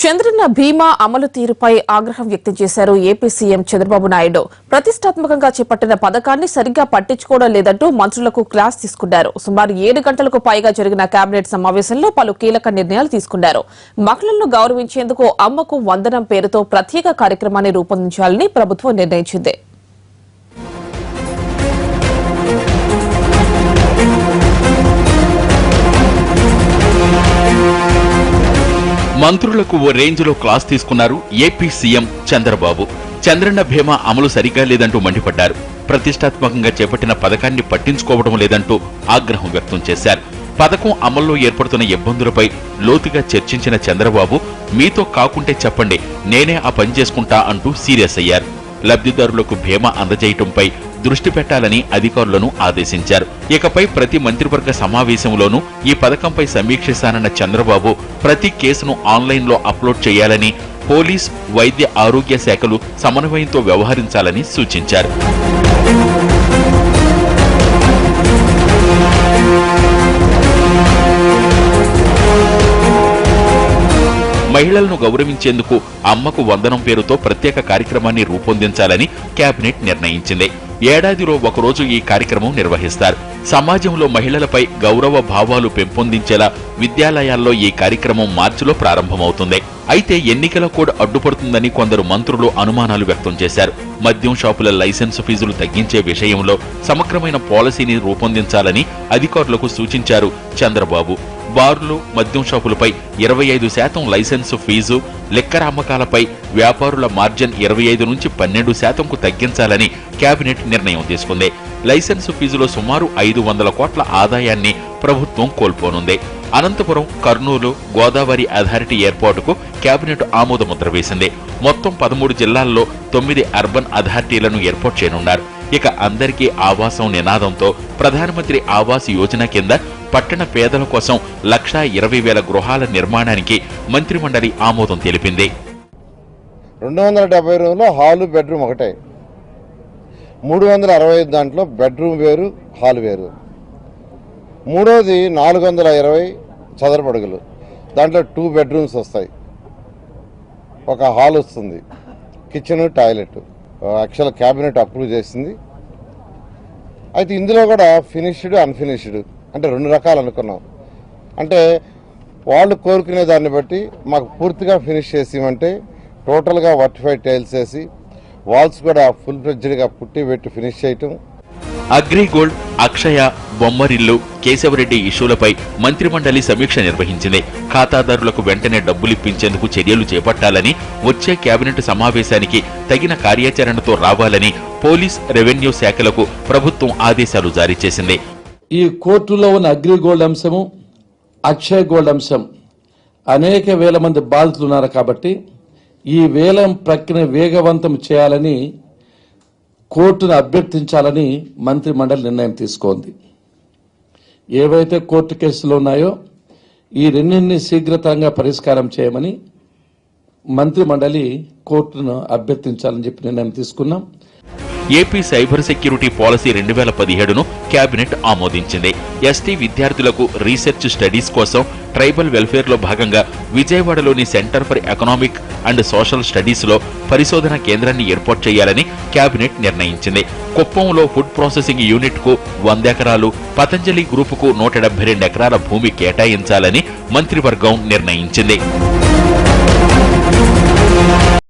చంద్రన్న బీమా అమలు తీరుపై ఆగ్రహం వ్యక్తం చేశారు ఏపీ సీఎం చంద్రబాబు నాయుడు. ప్రతిష్టాత్మకంగా చేపట్టిన పథకాన్ని సరిగ్గా పట్టించుకోవడం లేదంటూ మంత్రులకు క్లాస్ తీసుకున్నారు. సుమారు 7 గంటలకు పైగా జరిగిన కేబినెట్ సమావేశంలో పలు కీలక నిర్ణయాలు తీసుకున్నారు. మహిళలను గౌరవించేందుకు అమ్మకు వందనం పేరుతో ప్రత్యేక కార్యక్రమాన్ని రూపొందించాలని ప్రభుత్వం నిర్ణయించింది. మంత్రులకు ఓ రేంజ్లో క్లాస్ తీసుకున్నారు ఏపీ సీఎం చంద్రబాబు. చంద్రన్న బీమా అమలు సరిగా లేదంటూ మండిపడ్డారు. ప్రతిష్టాత్మకంగా చేపట్టిన పథకాన్ని పట్టించుకోవడం లేదంటూ ఆగ్రహం వ్యక్తం చేశారు. పథకం అమల్లో ఏర్పడుతున్న ఇబ్బందులపై లోతుగా చర్చించిన చంద్రబాబు, మీతో కాకుంటే చెప్పండి, నేనే ఆ పని చేసుకుంటా అంటూ సీరియస్ అయ్యారు. లబ్ధిదారులకు బీమా అందజేయటంపై దృష్టి పెట్టాలని అధికారులను ఆదేశించారు. ఇకపై ప్రతి మంత్రివర్గ సమావేశంలోనూ ఈ పథకంపై సమీక్షిస్తానన్న చంద్రబాబు ప్రతి కేసును ఆన్లైన్లో అప్లోడ్ చేయాలని, పోలీస్, వైద్య ఆరోగ్య శాఖలు సమన్వయంతో వ్యవహరించాలని సూచించారు. మహిళలను గౌరవించేందుకు అమ్మకు వందనం పేరుతో ప్రత్యేక కార్యక్రమాన్ని రూపొందించాలని కేబినెట్ నిర్ణయించింది. ఏడాదిలో ఒకరోజు ఈ కార్యక్రమం నిర్వహిస్తారు. సమాజంలో మహిళలపై గౌరవ భావాలు పెంపొందించేలా విద్యాలయాల్లో ఈ కార్యక్రమం మార్చిలో ప్రారంభమవుతుంది. అయితే ఎన్నికల కోడ్ అడ్డుపడుతుందని కొందరు మంత్రులు అనుమానాలు వ్యక్తం చేశారు. మద్యం షాపుల లైసెన్సు ఫీజులు తగ్గించే విషయంలో సమగ్రమైన పాలసీని రూపొందించాలని అధికారులకు సూచించారు చంద్రబాబు. బార్లు, మద్యం షాపులపై 25% లైసెన్సు ఫీజు, లిక్కర్ అమ్మకాలపై వ్యాపారుల మార్జిన్ 25 నుంచి 12%కు తగ్గించాలని కేబినెట్ నిర్ణయం తీసుకుంది. లైసెన్సు ఫీజులో సుమారు 500 కోట్ల ఆదాయాన్ని ప్రభుత్వం కోల్పోనుంది. అనంతపురం, కర్నూలు, గోదావరి అథారిటీ ఏర్పాటుకు కేబినెట్ ఆమోదముద్ర వేసింది. మొత్తం 13 జిల్లాల్లో 9 అర్బన్ అథారిటీలను ఏర్పాటు చేయనున్నారు. ఇక అందరికీ ఆవాసం నినాదంతో ప్రధానమంత్రి ఆవాస్ యోజన కింద పట్టణ పేదల కోసం 1,20,000 గృహాల నిర్మాణానికి మంత్రిమండలి ఆమోదం తెలిపింది. 270 రూమ్లో హాలు, బెడ్రూమ్ ఒకటే. 365 దాంట్లో బెడ్రూమ్ వేరు, హాల్ వేరు. మూడోది 420 చదరపడుగులు, దాంట్లో 2 బెడ్రూమ్స్ వస్తాయి, ఒక హాల్ వస్తుంది, kitchen, toilet. Actual cabinet approve చేసింది. అయితే ఇందులో కూడా ఫినిష్డ్, అన్ఫినిష్డ్ అంటే 2 రకాలు అనుకున్నాం. అంటే వాళ్ళు కోరుకునే దాన్ని బట్టి మాకు పూర్తిగా ఫినిష్ చేసిమంటే టోటల్గా వర్టిఫైడ్ టైల్స్ వేసి వాల్స్ కూడా ఫుల్ ఫ్లెడ్జ్డ్గా పుట్టి పెట్టి ఫినిష్ చేయటం. అగ్రిగోల్డ్, అక్షయ, బొమ్మరిల్లు, కేశవరెడ్డి ఇష్యూలపై మంత్రిమండలి సమీక్ష నిర్వహించింది. ఖాతాదారులకు వెంటనే డబ్బులిప్పించేందుకు చర్యలు చేపట్టాలని, వచ్చే కేబినెట్ సమావేశానికి తగిన కార్యాచరణతో రావాలని పోలీస్, రెవెన్యూ శాఖలకు ప్రభుత్వం ఆదేశాలు జారీ చేసింది. ఈ కోర్టులో ఉన్న అగ్రిగోల్డ్ అంశము, అక్షయ గోల్డ్ అంశం అనేక వేల మంది బాధితులున్నారు. కాబట్టి ఈ వేలం ప్రక్రియ వేగవంతం చేయాలని కోర్టును అభ్యర్థించాలని మంత్రి మండలి నిర్ణయం తీసుకుంది. ఏవైతే కోర్టు కేసులు ఉన్నాయో ఈ రెండింటిని శీఘ్రతరంగా పరిష్కారం చేయమని మంత్రి మండలి కోర్టును అభ్యర్థించాలని చెప్పి నిర్ణయం తీసుకున్నాం. ఏపీ సైబర్ సెక్యూరిటీ పాలసీ 2017ను కేబినెట్ ఆమోదించింది. ఎస్టీ విద్యార్థులకు రీసెర్చ్ స్టడీస్ కోసం ట్రైబల్ వెల్ఫేర్లో భాగంగా విజయవాడలోని centre for economic and social స్టడీస్లో పరిశోధన కేంద్రాన్ని ఏర్పాటు చేయాలని కేబినెట్ నిర్ణయించింది. కుప్పంలో ఫుడ్ ప్రాసెసింగ్ యూనిట్కు 100 ఎకరాలు, పతంజలి గ్రూపుకు 172 ఎకరాల భూమి కేటాయించాలని మంత్రివర్గం నిర్ణయించింది.